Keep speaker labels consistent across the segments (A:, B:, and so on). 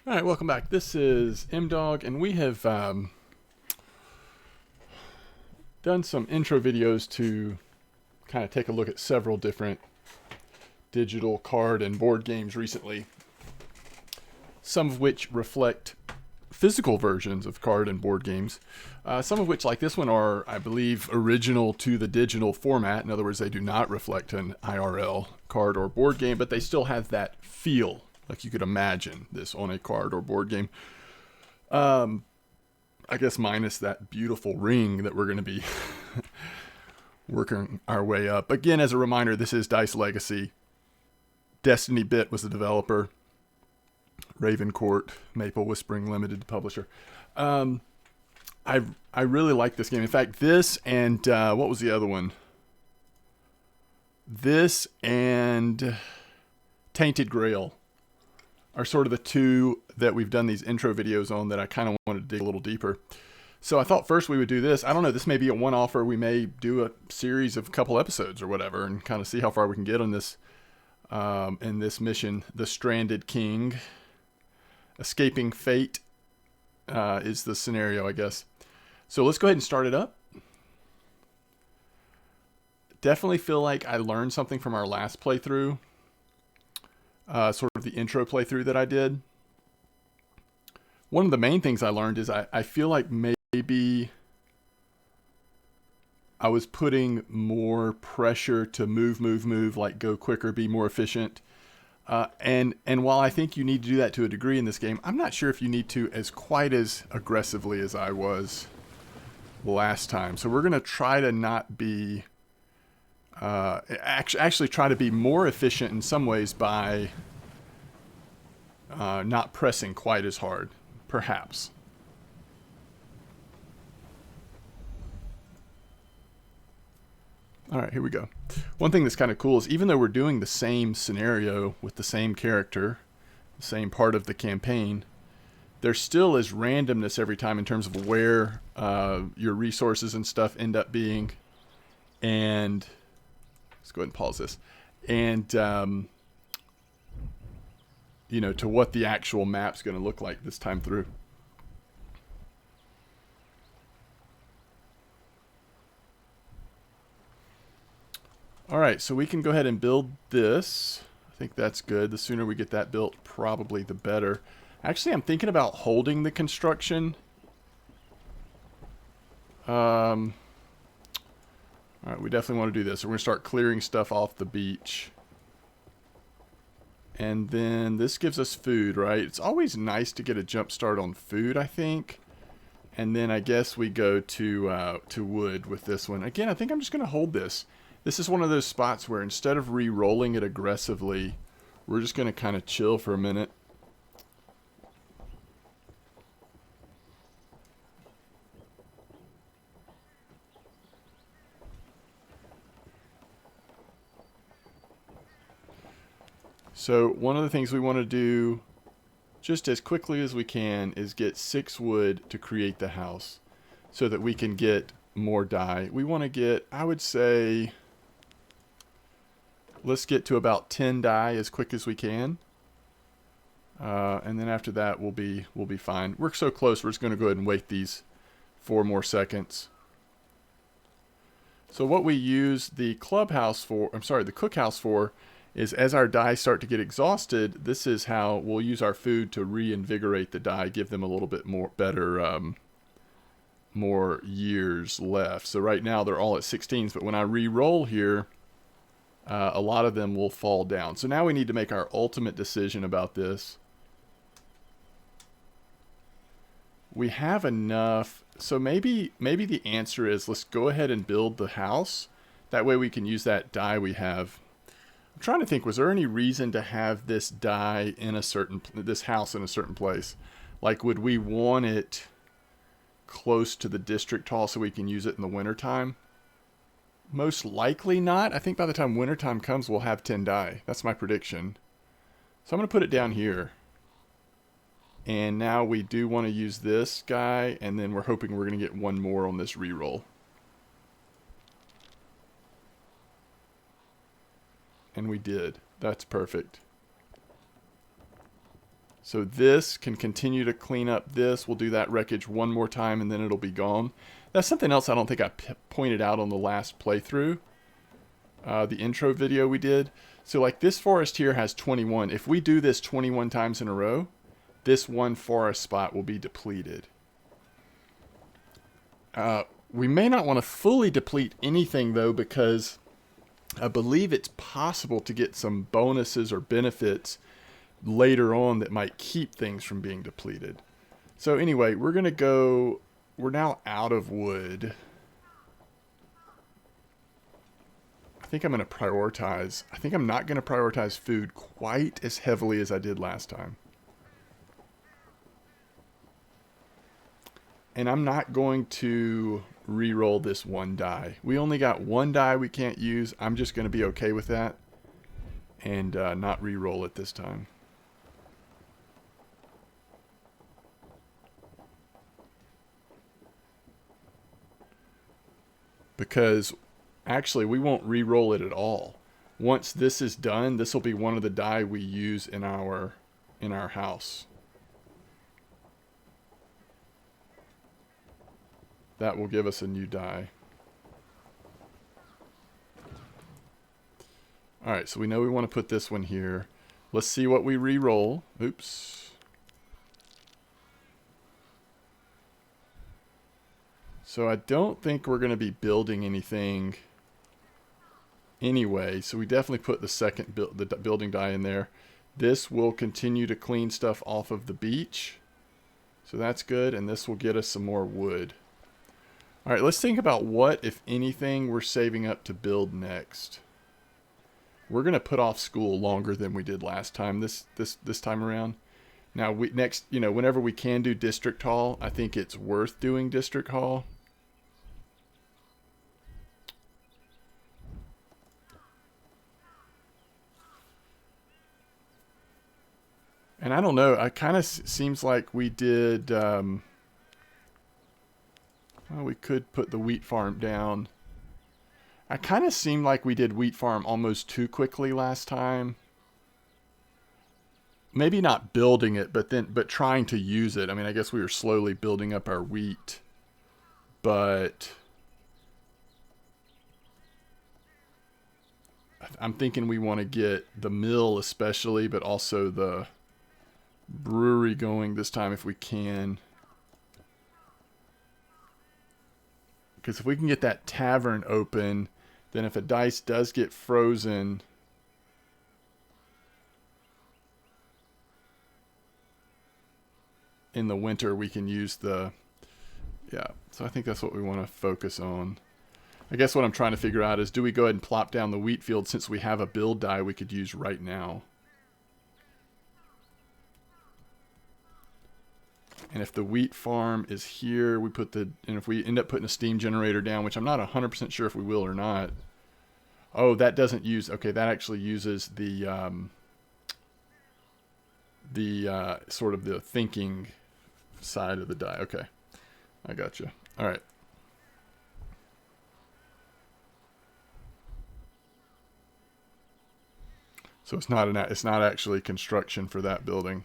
A: All right, welcome back. This is MDawg, and we have done some intro videos to kind of take a look at several different digital card and board games recently, some of which reflect physical versions of card and board games, some of which, like this one, are, I believe, original to the digital format. In other words, they do not reflect an IRL card or board game, but they still have that feel, like you could imagine this on a card or board game. I guess minus that beautiful ring that we're going to be working our way up. Again, as a reminder, this is Dice Legacy. Destiny Bit was the developer. Ravencourt, Maple Whispering Limited publisher. I really like this game. In fact, this and what was the other one? This and Tainted Grail are sort of the two that we've done these intro videos on that I kind of wanted to dig a little deeper. So I thought first we would do this. I don't know, this may be a one-off, or we may do a series of a couple episodes or whatever and kind of see how far we can get on this in this mission. The Stranded King. Escaping Fate is the scenario, I guess. So let's go ahead and start it up. Definitely feel like I learned something from our last playthrough. Sort of the intro playthrough that I did. One of the main things I learned is I feel like maybe I was putting more pressure to move, like go quicker, be more efficient. And while I think you need to do that to a degree in this game, I'm not sure if you need to quite as aggressively as I was last time. So we're going to try to not be, actually try to be more efficient in some ways by not pressing quite as hard, perhaps. All right, here we go. One thing that's kind of cool is even though we're doing the same scenario with the same character, the same part of the campaign, there still is randomness every time in terms of where your resources and stuff end up being. And let's go ahead and pause this. And, to what the actual map's going to look like this time through. All right, so we can go ahead and build this. I think that's good. The sooner we get that built, probably the better. Actually, I'm thinking about holding the construction. All right, we definitely want to do this. So we're going to start clearing stuff off the beach. And then this gives us food, right? It's always nice to get a jump start on food, I think. And then I guess we go to wood with this one. Again, I think I'm just going to hold this. This is one of those spots where instead of re-rolling it aggressively, we're just going to kind of chill for a minute. So one of the things we want to do just as quickly as we can is get 6 wood to create the house so that we can get more dye. We want to get, I would say, let's get to about 10 dye as quick as we can. And then after that, we'll be fine. We're so close, we're just going to go ahead and wait these 4 more seconds. So what we use the the cookhouse for is as our dye start to get exhausted, this is how we'll use our food to reinvigorate the dye, give them a little bit better, more years left. So right now they're all at 16s, but when I re-roll here, a lot of them will fall down. So now we need to make our ultimate decision about this. We have enough. So maybe the answer is let's go ahead and build the house. That way we can use that dye we have. I'm trying to think, was there any reason to have this dye in this house in a certain place? Like, would we want it close to the district hall so we can use it in the wintertime? Most likely not. I think by the time wintertime comes, we'll have 10 dye. That's my prediction. So I'm going to put it down here. And now we do want to use this guy, and then we're hoping we're going to get one more on this reroll. And we did. That's perfect. So this can continue to clean up this. We'll do that wreckage one more time and then it'll be gone. That's something else I don't think I pointed out on the last playthrough. The intro video we did. So like this forest here has 21. If we do this 21 times in a row, this one forest spot will be depleted. We may not want to fully deplete anything though, because I believe it's possible to get some bonuses or benefits later on that might keep things from being depleted. So anyway, we're going to go, we're now out of wood. I think I'm going to prioritize, I think I'm not going to prioritize food quite as heavily as I did last time. And I'm not going to re-roll this one die. We only got one die we can't use. I'm just going to be okay with that and not re-roll it this time. Because actually we won't re-roll it at all. Once this is done, this will be one of the die we use in our house. That will give us a new die. Alright, so we know we want to put this one here. Let's see what we re-roll. Oops. So I don't think we're going to be building anything anyway. So we definitely put the second the building die in there. This will continue to clean stuff off of the beach. So that's good. And this will get us some more wood. All right, let's think about what, if anything, we're saving up to build next. We're going to put off school longer than we did last time this time around. Now, next, whenever we can do district hall, I think it's worth doing district hall. And I don't know, it kind of seems like we did, well, we could put the wheat farm down. I kind of seemed like we did wheat farm almost too quickly last time. Maybe not building it, but trying to use it. I mean, I guess we were slowly building up our wheat, but I'm thinking we want to get the mill especially, but also the brewery going this time if we can. Because if we can get that tavern open, then if a dice does get frozen, in the winter, we can use the, yeah. So I think that's what we want to focus on. I guess what I'm trying to figure out is, do we go ahead and plop down the wheat field since we have a build die we could use right now? And if the wheat farm is here, we put and if we end up putting a steam generator down, which I'm not 100% sure if we will or not. Oh, that doesn't use, okay, that actually uses the sort of the thinking side of the die. Okay, I gotcha. All right. So it's not actually construction for that building.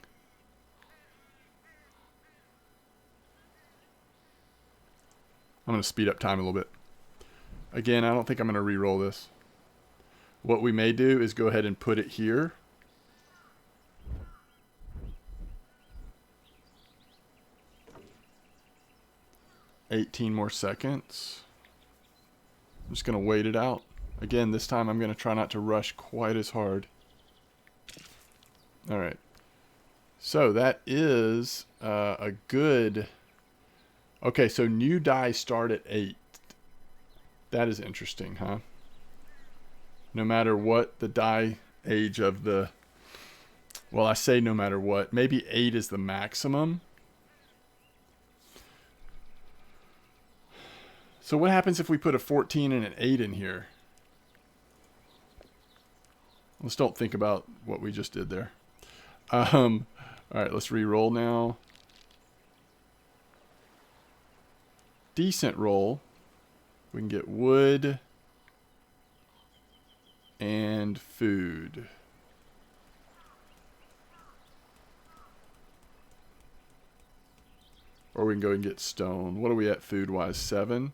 A: I'm going to speed up time a little bit. Again, I don't think I'm going to re-roll this. What we may do is go ahead and put it here. $18 more seconds. I'm just going to wait it out. Again, this time I'm going to try not to rush quite as hard. All right. So that is a good... Okay, so new die start at 8. That is interesting, huh? No matter what the die age of the... Well, I say no matter what. Maybe 8 is the maximum. So what happens if we put a 14 and an 8 in here? Let's don't think about what we just did there. All right, let's re-roll now. Decent roll. We can get wood and food. Or we can go and get stone. What are we at food-wise? 7?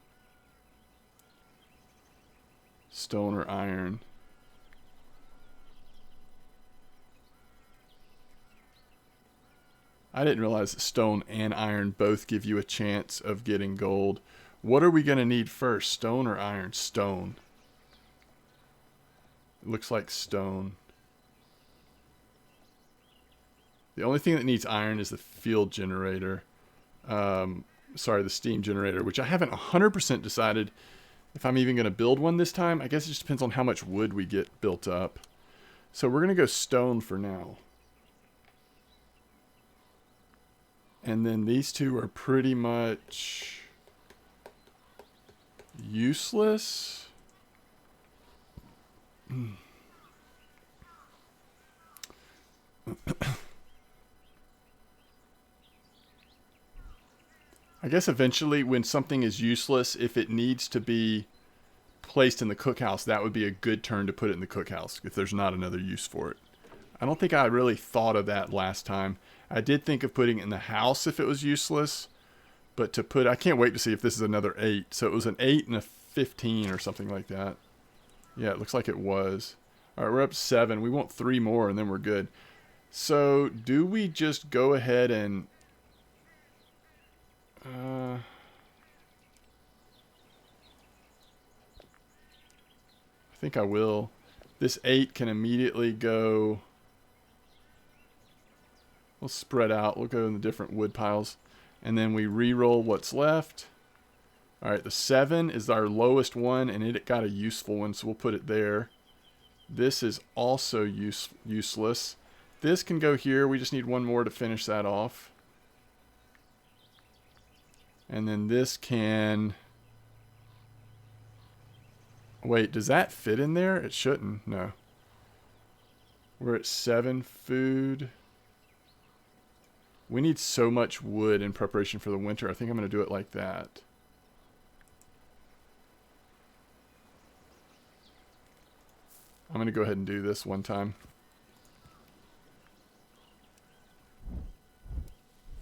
A: Stone or iron? I didn't realize that stone and iron both give you a chance of getting gold. What are we going to need first? Stone or iron? Stone. It looks like stone. The only thing that needs iron is the field generator. Sorry, the steam generator, which I haven't 100% decided if I'm even going to build one this time. I guess it just depends on how much wood we get built up. So we're going to go stone for now. And then these two are pretty much useless. I guess eventually when something is useless, if it needs to be placed in the cookhouse, that would be a good turn to put it in the cookhouse if there's not another use for it. I don't think I really thought of that last time. I did think of putting it in the house if it was useless, but to put, I can't wait to see if this is another 8. So it was an 8 and a 15 or something like that. Yeah, it looks like it was. All right, we're up to 7. We want 3 more and then we're good. So do we just go ahead and... I think I will. This 8 can immediately go... We'll spread out. We'll go in the different wood piles. And then we re-roll what's left. Alright, the 7 is our lowest one, and it got a useful one, so we'll put it there. This is also useless. This can go here. We just need one more to finish that off. And then this can... Wait, does that fit in there? It shouldn't. No. We're at 7 food. We need so much wood in preparation for the winter. I think I'm going to do it like that. I'm going to go ahead and do this one time.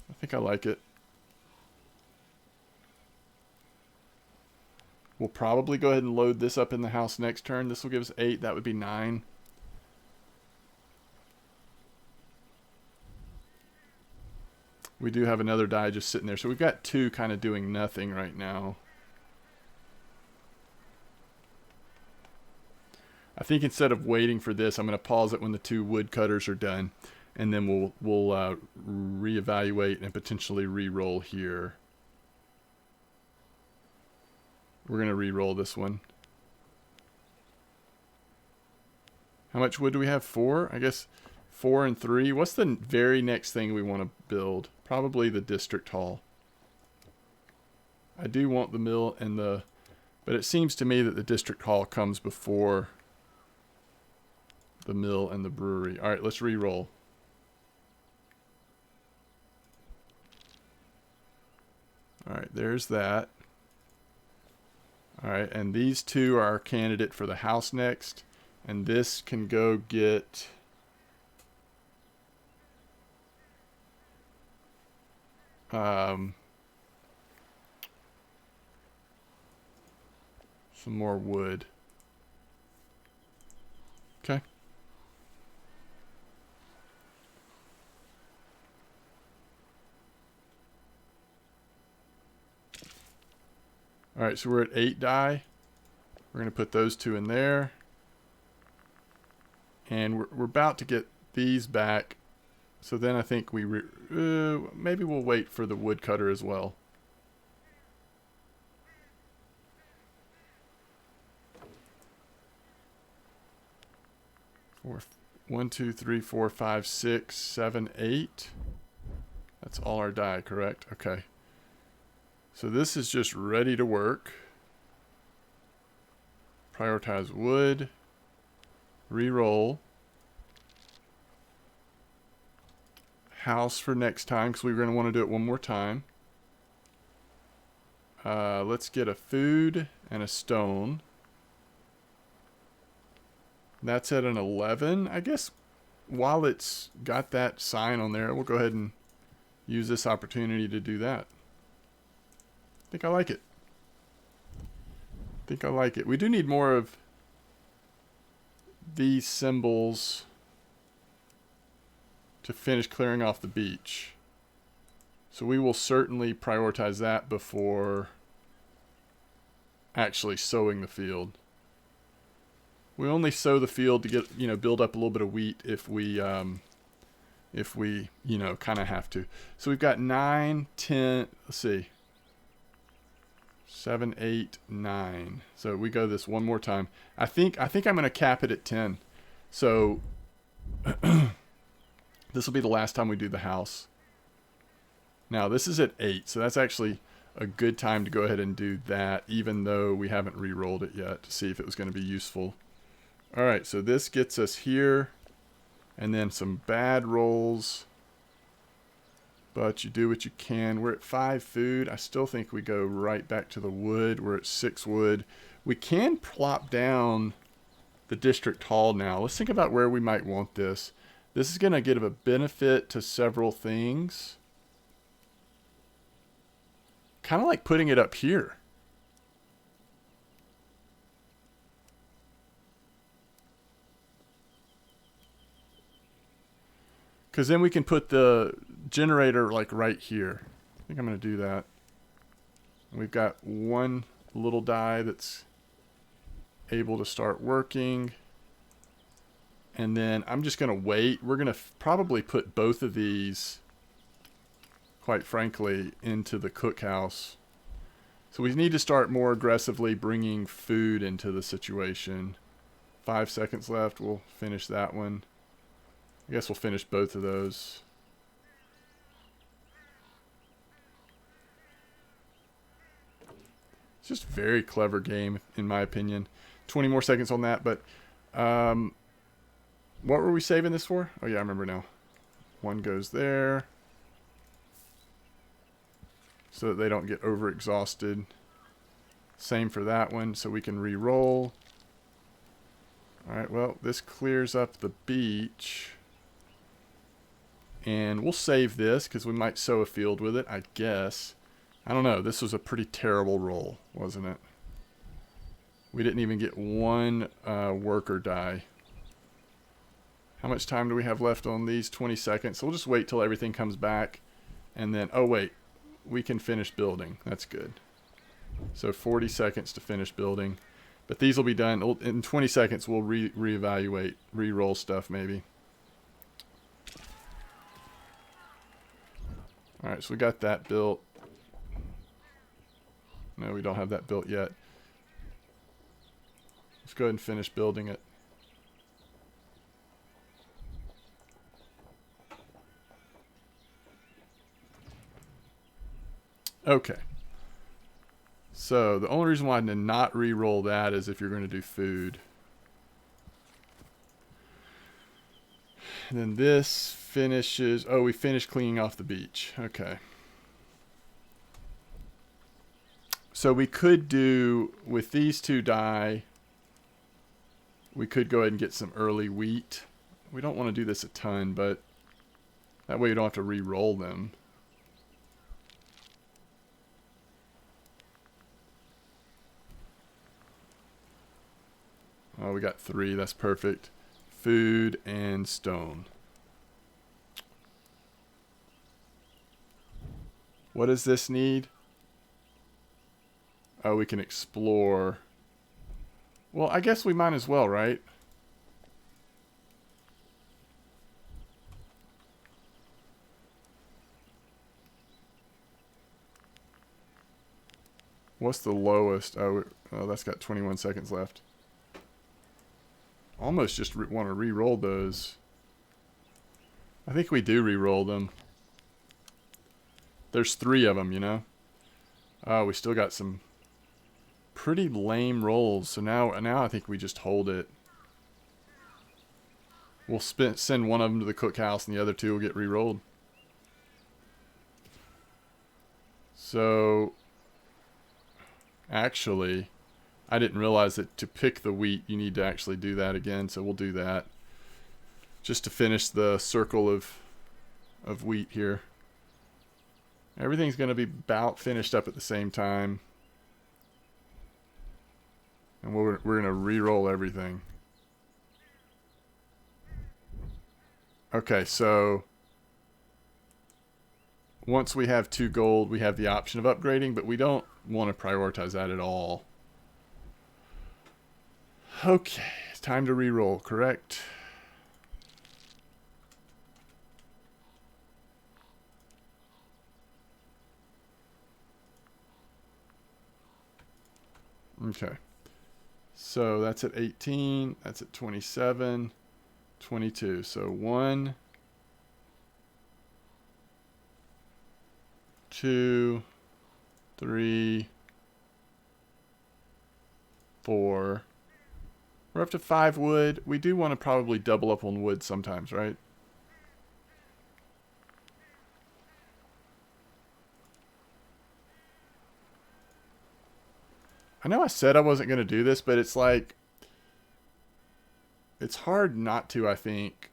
A: I think I like it. We'll probably go ahead and load this up in the house next turn. This will give us 8. That would be 9. We do have another die just sitting there. So we've got 2 kind of doing nothing right now. I think instead of waiting for this, I'm going to pause it when the 2 wood cutters are done. And then we'll reevaluate and potentially re-roll here. We're going to re-roll this one. How much wood do we have? 4? I guess 4 and 3. What's the very next thing we want to build? Probably the district hall. I do want the mill and the... But it seems to me that the district hall comes before the mill and the brewery. Alright, let's re-roll. Alright, there's that. Alright, and these 2 are our candidate for the house next. And this can go get... some more wood. Okay. Alright, so we're at 8 die. We're going to put those 2 in there. And we're about to get these back. So then I think we... maybe we'll wait for the woodcutter as well. One, 2, 3, 4, 5, 6, 7, 8. That's all our die, correct? Okay. So this is just ready to work. Prioritize wood. Reroll. House for next time because we're going to want to do it one more time. Let's get a food and a stone. That's at an 11. I guess while it's got that sign on there, we'll go ahead and use this opportunity to do that. think I like it. I think I like it. We do need more of these symbols to finish clearing off the beach. So we will certainly prioritize that before actually sowing the field. We only sow the field to get, you know, build up a little bit of wheat if we, you know, kind of have to. So we've got 9, 10, let's see, 7, 8, 9. So we go this one more time. I think I'm going to cap it at 10. So this will be the last time we do the house. Now this is at 8, so that's actually a good time to go ahead and do that, even though we haven't re-rolled it yet, to see if it was going to be useful. All right, so this gets us here, and then some bad rolls, but you do what you can. We're at 5 food. I still think we go right back to the wood. We're at 6 wood. We can plop down the district hall now. Let's think about where we might want this. This is going to give a benefit to several things. Kind of like putting it up here. Because then we can put the generator like right here. I think I'm going to do that. We've got one little die that's able to start working. And then I'm just going to wait. We're going to probably put both of these, quite frankly, into the cookhouse. So we need to start more aggressively bringing food into the situation. 5 seconds left. We'll finish that one. I guess we'll finish both of those. It's just a very clever game, in my opinion. 20 more seconds on that, but what were we saving this for? Oh yeah, I remember now. One goes there, so that they don't get overexhausted. Same for that one, so we can re-roll. Alright, well, this clears up the beach. And we'll save this, because we might sow a field with it, I guess. I don't know, this was a pretty terrible roll, wasn't it? We didn't even get one worker die. How much time do we have left on these? 20 seconds. So we'll just wait till everything comes back. And then, oh wait, we can finish building. That's good. So 40 seconds to finish building. But these will be done. In 20 seconds, we'll reevaluate, re-roll stuff maybe. Alright, so we got that built. No, we don't have that built yet. Let's go ahead and finish building it. Okay. So the only reason why I did not re-roll that is if you're going to do food. And then this finishes... Oh, we finished cleaning off the beach. Okay. So we could do, with these two die, we could go ahead and get some early wheat. We don't want to do this a ton, but that way you don't have to re-roll them. Oh, we got 3. That's perfect. Food and stone. What does this need? Oh, we can explore. Well, I guess we might as well, right? What's the lowest? Oh, that's got 21 seconds left. Almost just want to re-roll those. I think we do re-roll them. There's 3 of them, you know? Oh, we still got some pretty lame rolls. So now I think we just hold it. We'll send one of them to the cookhouse and the other 2 will get re-rolled. So, actually, I didn't realize that to pick the wheat, you need to actually do that again. So we'll do that. Just to finish the circle of wheat here. Everything's going to be about finished up at the same time. And we're going to re-roll everything. Okay, so once we have 2 gold, we have the option of upgrading, but we don't want to prioritize that at all. Okay, it's time to re-roll, correct? Okay. So that's at 18, that's at 27, 22. So 1, 2, 3, 4. We're up to 5 wood. We do want to probably double up on wood sometimes, right? I know I said I wasn't going to do this, but it's like, it's hard not to, I think.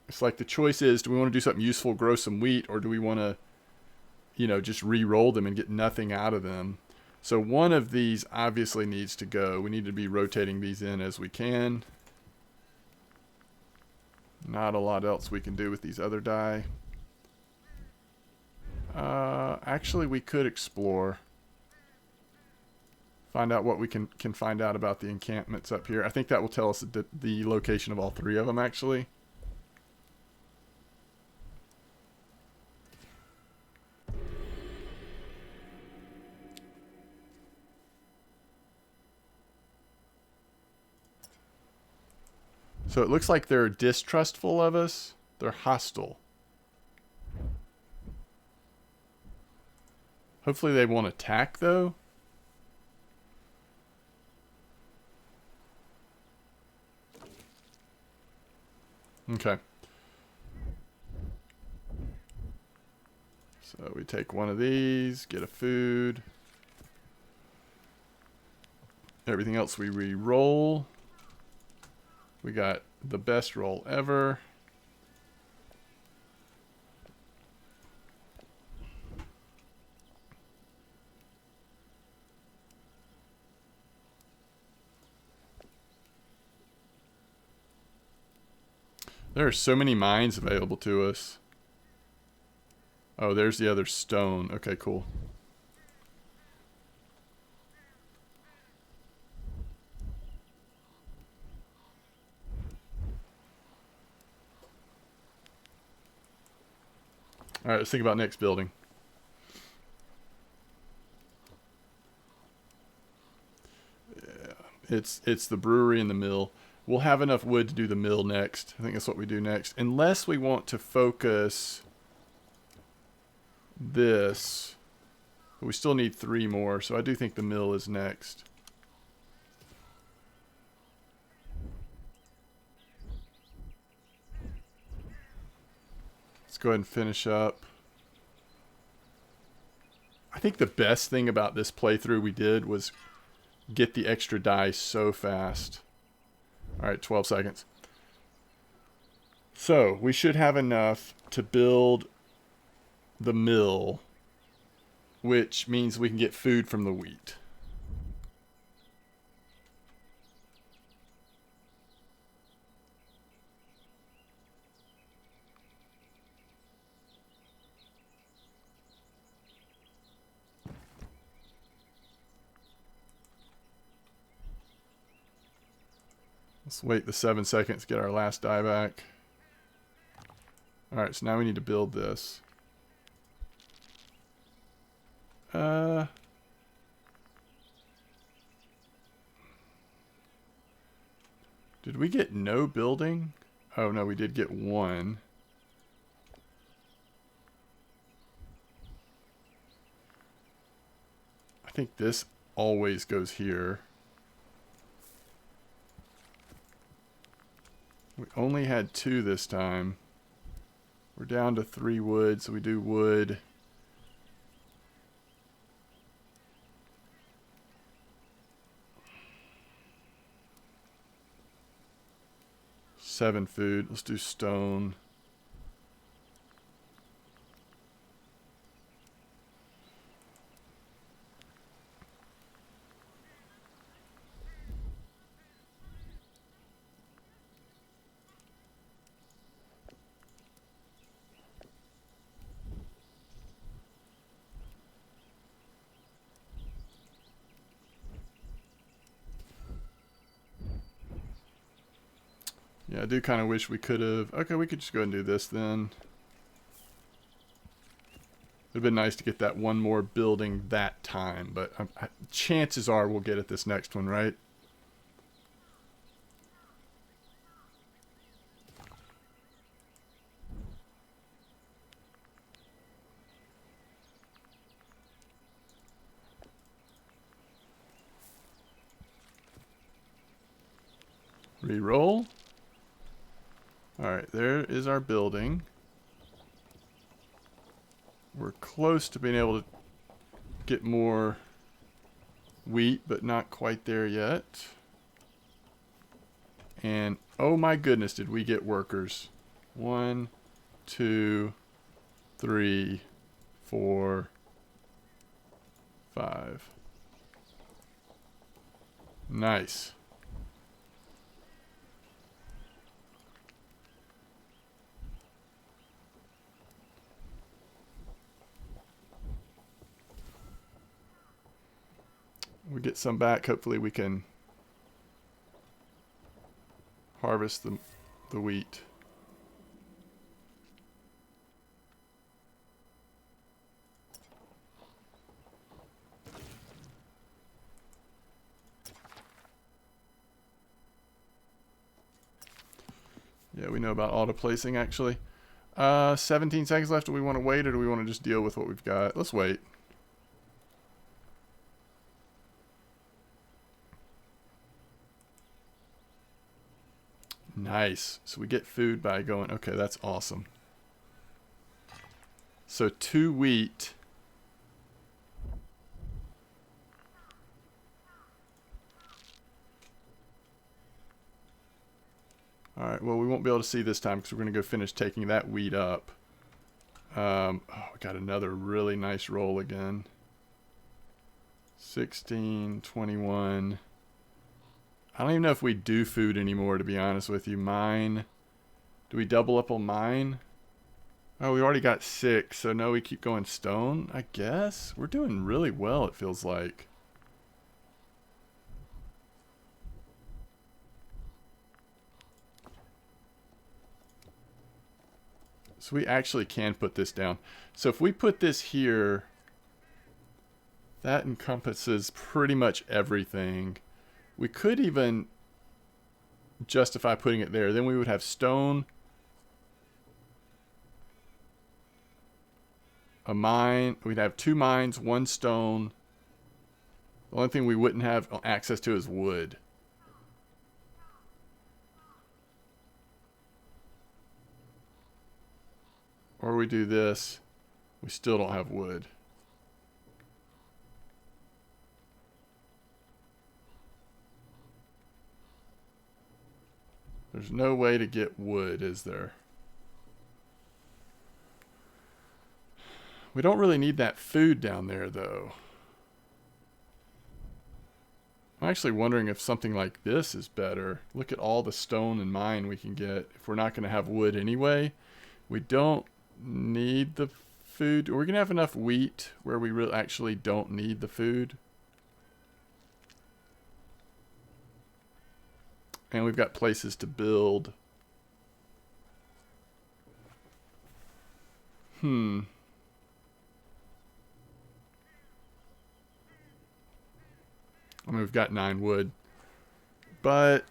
A: It's like the choice is, do we want to do something useful, grow some wheat, or do we want to, you know, just re-roll them and get nothing out of them? So one of these obviously needs to go. We need to be rotating these in as we can. Not a lot else we can do with these other die. Actually, we could explore. Find out what we can find out about the encampments up here. I think that will tell us the location of all 3 of them, actually. So it looks like they're distrustful of us. They're hostile. Hopefully they won't attack, though. Okay. So we take one of these, get a food. Everything else we re-roll. We got the best roll ever. There are so many mines available to us. Oh, there's the other stone. Okay, cool. All right, let's think about next building. Yeah, it's the brewery and the mill. We'll have enough wood to do the mill next. I think that's what we do next. Unless we want to focus this. But we still need 3 more, so I do think the mill is next. Let's go ahead and finish up. I think the best thing about this playthrough we did was get the extra die so fast. Alright, 12 seconds. So, we should have enough to build the mill, which means we can get food from the wheat. Let's wait the 7 seconds, get our last die back. Alright, so now we need to build this. Did we get no building? Oh no, we did get 1. I think this always goes here. We only had 2 this time. We're down to 3 wood, so we do wood. Seven food. Let's do stone. Yeah, I do kind of wish we could have. Okay, we could just go ahead and do this then. It would have been nice to get that one more building that time, but chances are we'll get it this next one, right? Reroll. Alright, there is our building. We're close to being able to get more wheat, but not quite there yet. And oh my goodness, did we get workers? 1, 2, 3, 4, 5. Nice. We get some back. Hopefully we can harvest the wheat. Yeah, we know about auto placing actually. 17 seconds left. Do we want to wait or do we want to just deal with what we've got? Let's wait. Nice. So we get food by going, okay, that's awesome. So 2 wheat. Alright, well we won't be able to see this time because we're going to go finish taking that wheat up. Oh, we got another really nice roll again. 16, 21. I don't even know if we do food anymore, to be honest with you. Mine. Do we double up on mine? Oh, we already got 6, so no, we keep going stone, I guess. We're doing really well, it feels like. So we actually can put this down. So if we put this here, that encompasses pretty much everything. We could even justify putting it there. Then we would have stone, a mine. We'd have 2 mines, 1 stone. The only thing we wouldn't have access to is wood. Or we do this, we still don't have wood. There's no way to get wood, is there? We don't really need that food down there, though. I'm actually wondering if something like this is better. Look at all the stone and mine we can get. If we're not going to have wood anyway, we don't need the food. We're going to have enough wheat where we really actually don't need the food. And we've got places to build. I mean, we've got 9 wood. But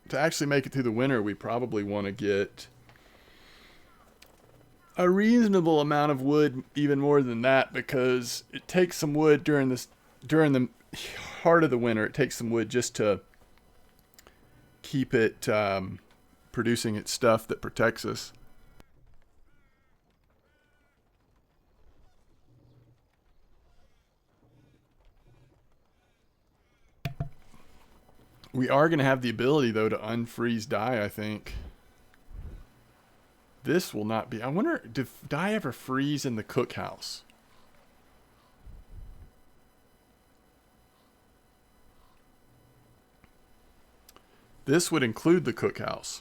A: to actually make it through the winter, we probably want to get a reasonable amount of wood, even more than that, because it takes some wood during the heart of the winter. It takes some wood just to keep it producing its stuff that protects us. We are going to have the ability, though, to unfreeze dye, I think. This will not be... I wonder, did dye ever freeze in the cookhouse? This would include the cookhouse.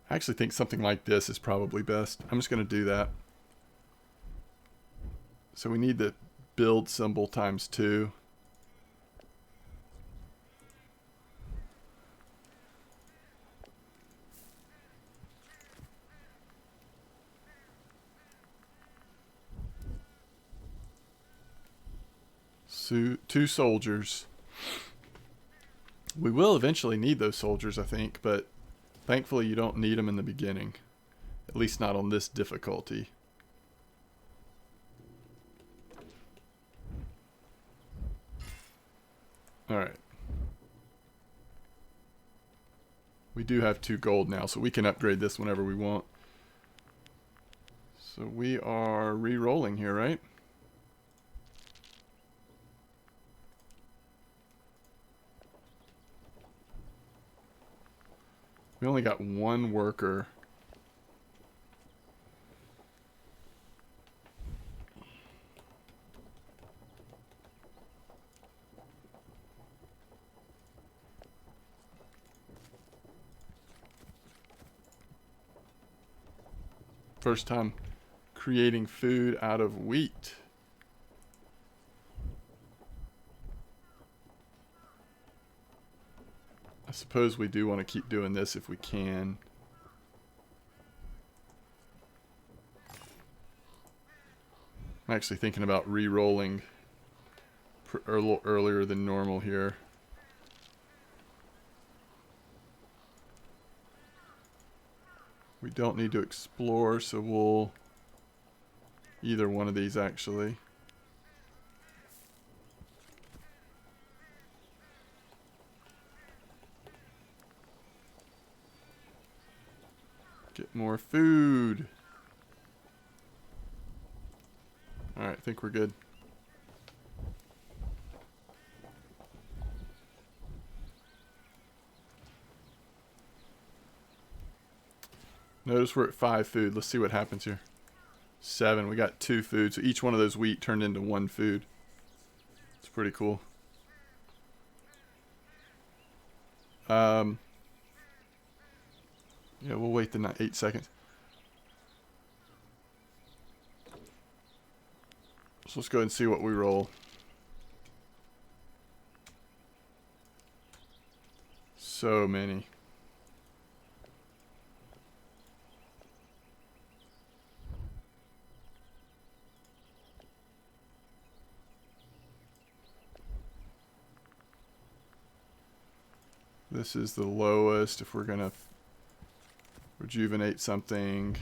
A: I actually think something like this is probably best. I'm just going to do that. So we need the build symbol times 2. So 2 soldiers. We will eventually need those soldiers, I think, but thankfully you don't need them in the beginning. At least not on this difficulty. Alright. We do have 2 gold now, so we can upgrade this whenever we want. So we are re-rolling here, right? We only got 1 worker. First time creating food out of wheat. I suppose we do want to keep doing this if we can. I'm actually thinking about re-rolling a little earlier than normal here. We don't need to explore, so we'll... either one of these, actually. Get more food. Alright, I think we're good. Notice we're at 5 food. Let's see what happens here. 7. We got 2 food. So each one of those wheat turned into 1 food. It's pretty cool. Yeah, we'll wait the 8 seconds. So let's go ahead and see what we roll. So many. This is the lowest if we're going to rejuvenate something.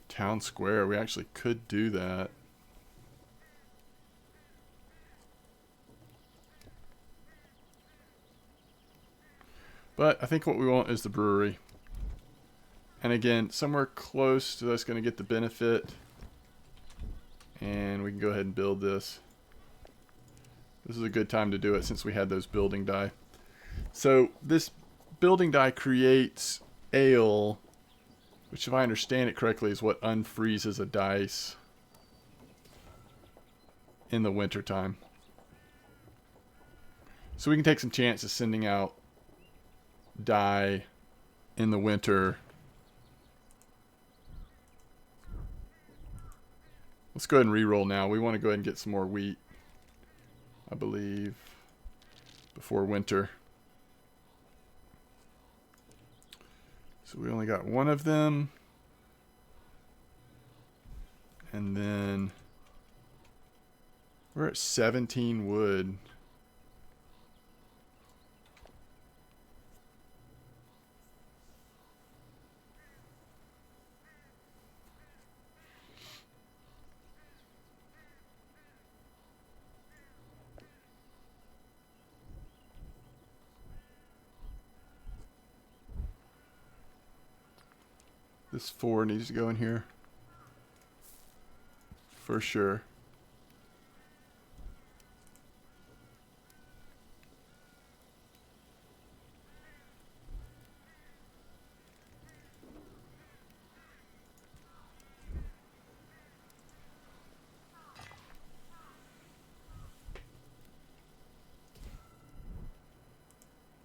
A: Town square, we actually could do that. But I think what we want is the brewery. And again, somewhere close to us going to get the benefit. And we can go ahead and build this. This is a good time to do it since we had those building die. So this building die creates ale, which if I understand it correctly is what unfreezes a dice in the wintertime. So we can take some chances sending out die in the winter. Let's go ahead and re-roll now. We want to go ahead and get some more wheat, I believe, before winter. So we only got 1 of them. And then we're at 17 wood. This 4 needs to go in here. For sure.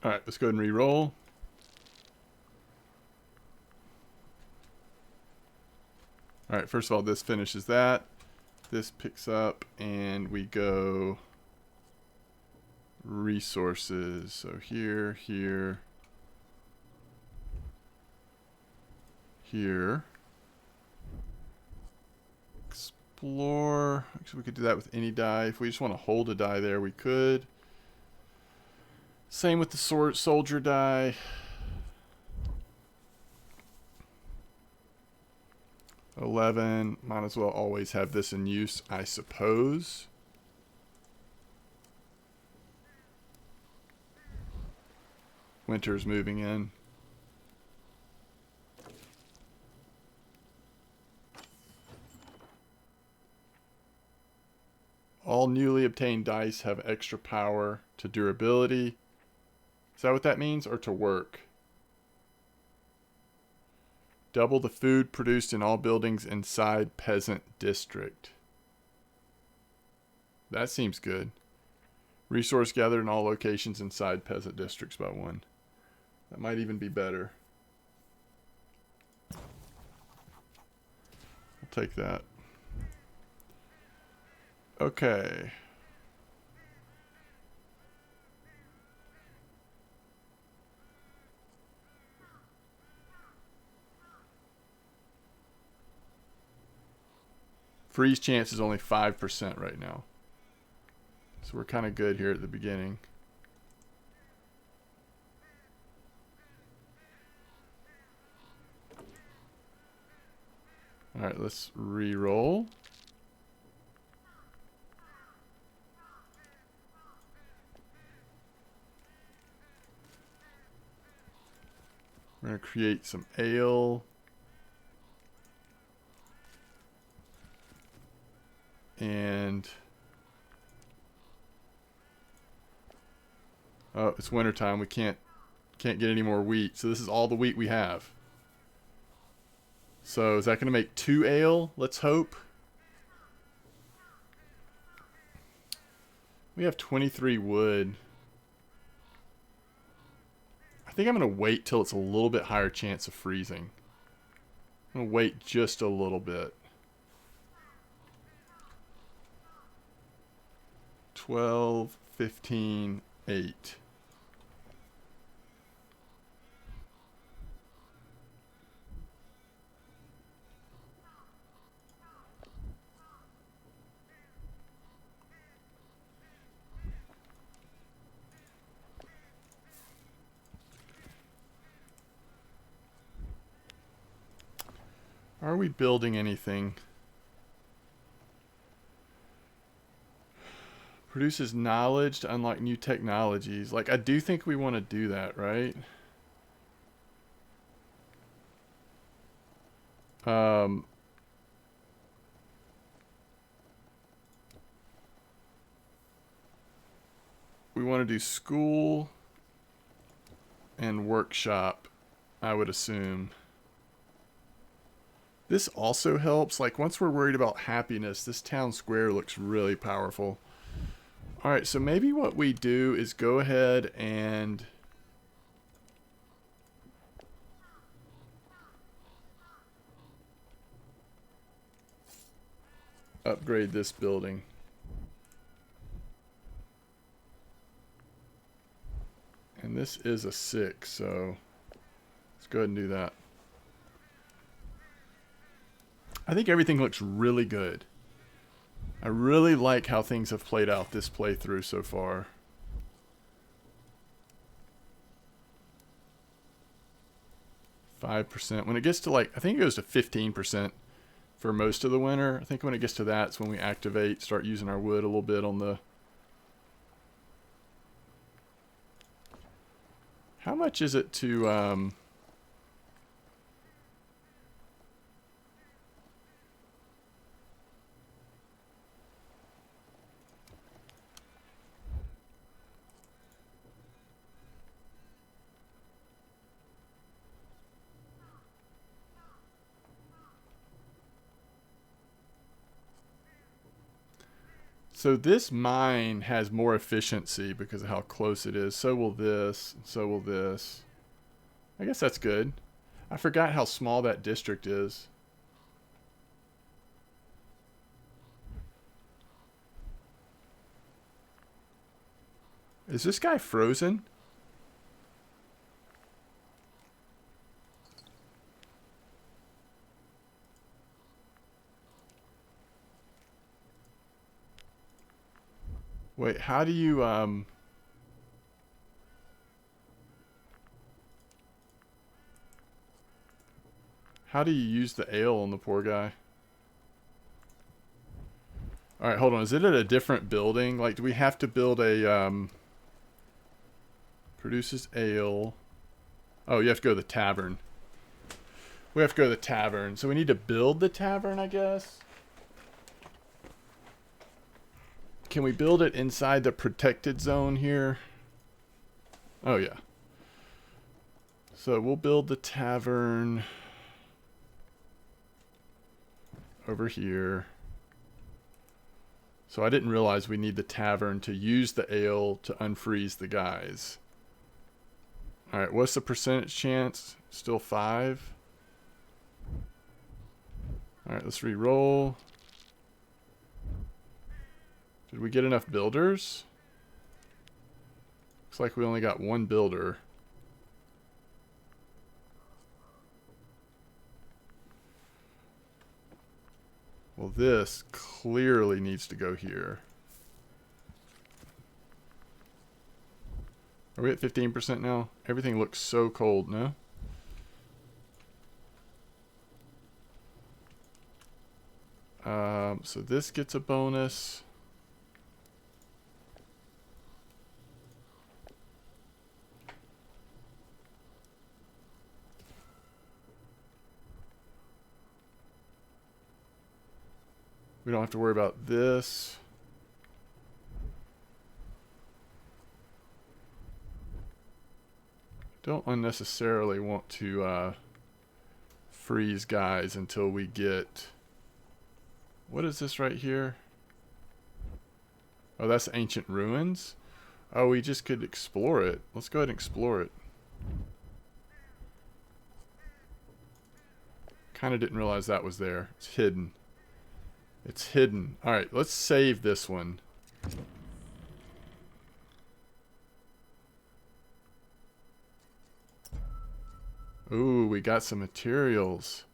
A: All right, let's go ahead and re-roll. All right, first of all, this finishes that. This picks up, and we go resources. So here, here, here. Explore. Actually, we could do that with any die. If we just want to hold a die there, we could. Same with the soldier die. $11. Might as well always have this in use, I suppose. Winter's moving in. All newly obtained dice have extra power to durability. Is that what that means? Or to work? Double the food produced in all buildings inside peasant district. That seems good. Resource gathered in all locations inside peasant districts by 1. That might even be better. I'll take that. Okay. Freeze chance is only 5% right now. So we're kind of good here at the beginning. All right, let's re-roll. We're going to create some ale. And oh, it's wintertime. We can't get any more wheat. So this is all the wheat we have. So is that going to make 2 ale? Let's hope. We have 23 wood. I think I'm going to wait till it's a little bit higher chance of freezing. I'm going to wait just a little bit. 12, 15, 8. Are we building anything? Produces knowledge to unlock new technologies. Like, I do think we want to do that, right? We want to do school and workshop, I would assume. This also helps. Like, once we're worried about happiness, this town square looks really powerful. All right, so maybe what we do is go ahead and upgrade this building. And this is a 6, so let's go ahead and do that. I think everything looks really good. I really like how things have played out this playthrough so far. %. When it gets to, like, I think it goes to 15% for most of the winter. I think when it gets to that, it's when we activate, start using our wood a little bit on the... How much is it to... So this mine has more efficiency because of how close it is. So will this. So will this. I guess that's good. I forgot how small that district is. Is this guy frozen? Wait, how do you, how do you use the ale on the poor guy? Alright, hold on. Is it at a different building? Like, do we have to build a, produces ale. Oh, you have to go to the tavern. We have to go to the tavern. So we need to build the tavern, I guess? Can we build it inside the protected zone here? Oh, yeah. So we'll build the tavern over here. So I didn't realize we need the tavern to use the ale to unfreeze the guys. Alright, what's the percentage chance? Still 5. Alright, let's re-roll. Did we get enough builders? Looks like we only got 1 builder. Well, this clearly needs to go here. Are we at 15% now? Everything looks so cold, no? So this gets a bonus. We don't have to worry about this. Don't unnecessarily want to freeze guys until we get... What is this right here? Oh, that's ancient ruins? Oh, we just could explore it. Let's go ahead and explore it. Kind of didn't realize that was there. It's hidden. It's hidden. Alright, let's save this one. Ooh, we got some materials.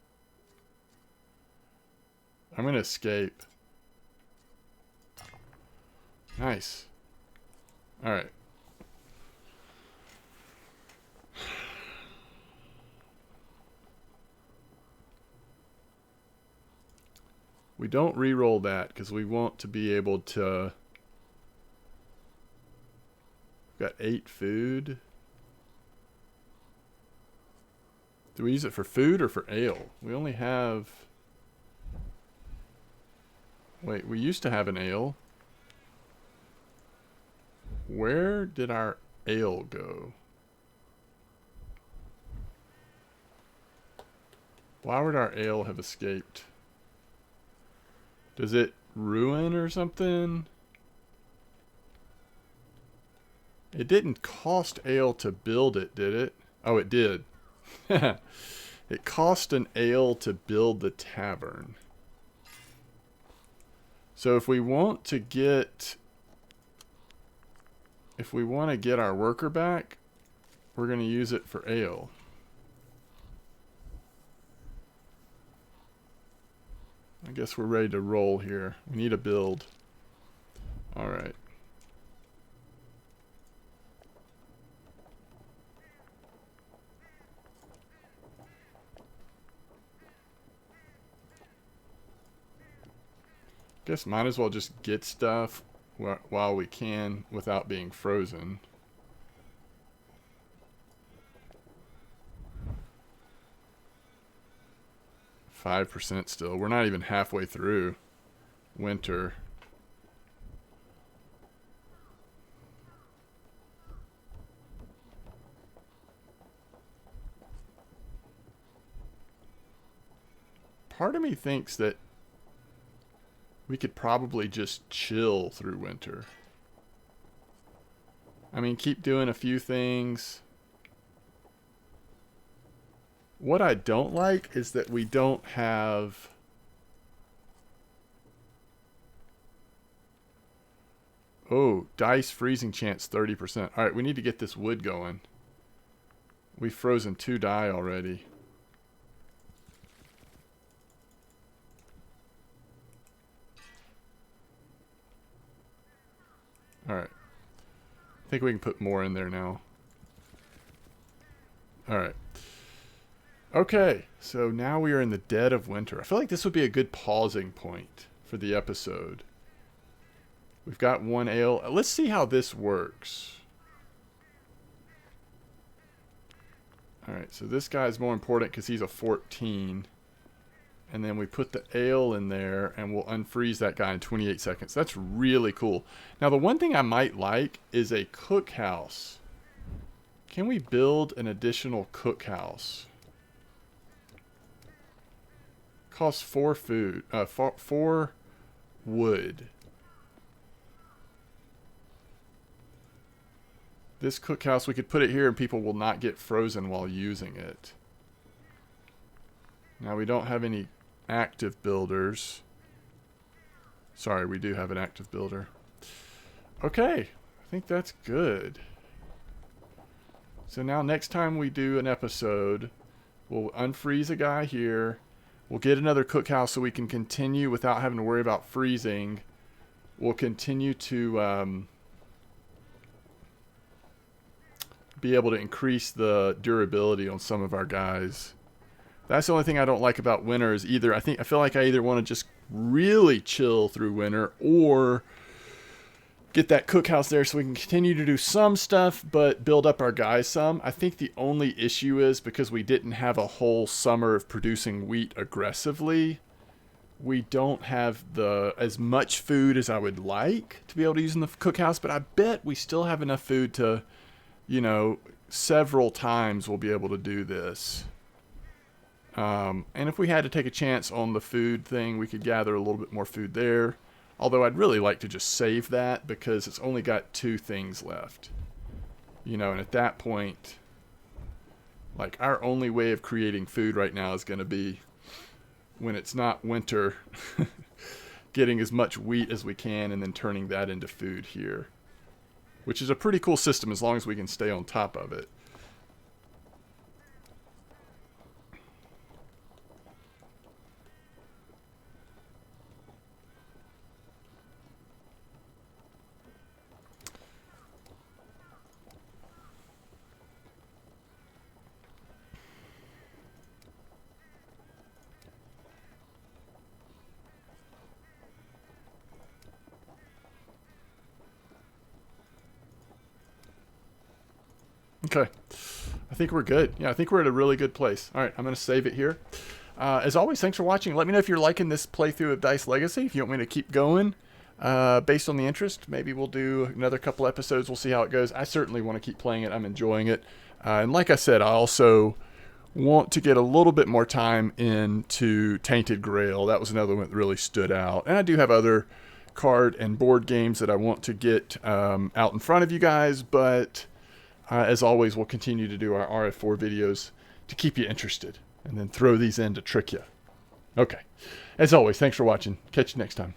A: I'm going to escape. Nice. Alright. We don't re-roll that because we want to be able to... We've got 8 food. Do we use it for food or for ale? We only have... Wait, we used to have an ale. Where did our ale go? Why would our ale have escaped? Does it ruin or something? It didn't cost ale to build it, did it? Oh, it did. It cost an ale to build the tavern. So if we want to get... If we want to get our worker back, we're going to use it for ale. I guess we're ready to roll here. We need a build. Alright. Guess might as well just get stuff while we can without being frozen. %5 still. We're not even halfway through winter. Part of me thinks that We could probably just chill through winter. I mean, keep doing a few things. What I don't like is that we don't have... Oh, dice freezing chance 30%. All right, we need to get this wood going. We've frozen 2 die already. All right. I think we can put more in there now. All right. Okay, so now we are in the dead of winter. I feel like this would be a good pausing point for the episode. We've got 1 ale. Let's see how this works. All right, so this guy is more important because he's a 14. And then we put the ale in there, and we'll unfreeze that guy in 28 seconds. That's really cool. Now, the one thing I might like is a cookhouse. Can we build an additional cookhouse? Costs 4 food, 4 wood. This cookhouse, we could put it here and people will not get frozen while using it. Now we don't have any active builders. Sorry, we do have an active builder. Okay, I think that's good. So now next time we do an episode, we'll unfreeze a guy here. We'll get another cookhouse so we can continue without having to worry about freezing. We'll continue to be able to increase the durability on some of our guys. That's the only thing I don't like about winter is either I feel like I either want to just really chill through winter or get that cookhouse there so we can continue to do some stuff but build up our guys some. I think the only issue is because we didn't have a whole summer of producing wheat aggressively, we don't have as much food as I would like to be able to use in the cookhouse, but I bet we still have enough food to, you know, several times we'll be able to do this. And if we had to take a chance on the food thing, we could gather a little bit more food there. Although I'd really like to just save that because it's only got 2 things left. You know, and at that point, like our only way of creating food right now is going to be when it's not winter, getting as much wheat as we can and then turning that into food here. Which is a pretty cool system as long as we can stay on top of it. Okay, I think we're good. Yeah, I think we're at a really good place. All right, I'm going to save it here. As always, thanks for watching. Let me know if you're liking this playthrough of Dice Legacy. If you want me to keep going based on the interest, maybe we'll do another couple episodes. We'll see how it goes. I certainly want to keep playing it. I'm enjoying it. And like I said, I also want to get a little bit more time into Tainted Grail. That was another one that really stood out. And I do have other card and board games that I want to get out in front of you guys, but... as always, we'll continue to do our RF4 videos to keep you interested and then throw these in to trick you. Okay. As always, thanks for watching. Catch you next time.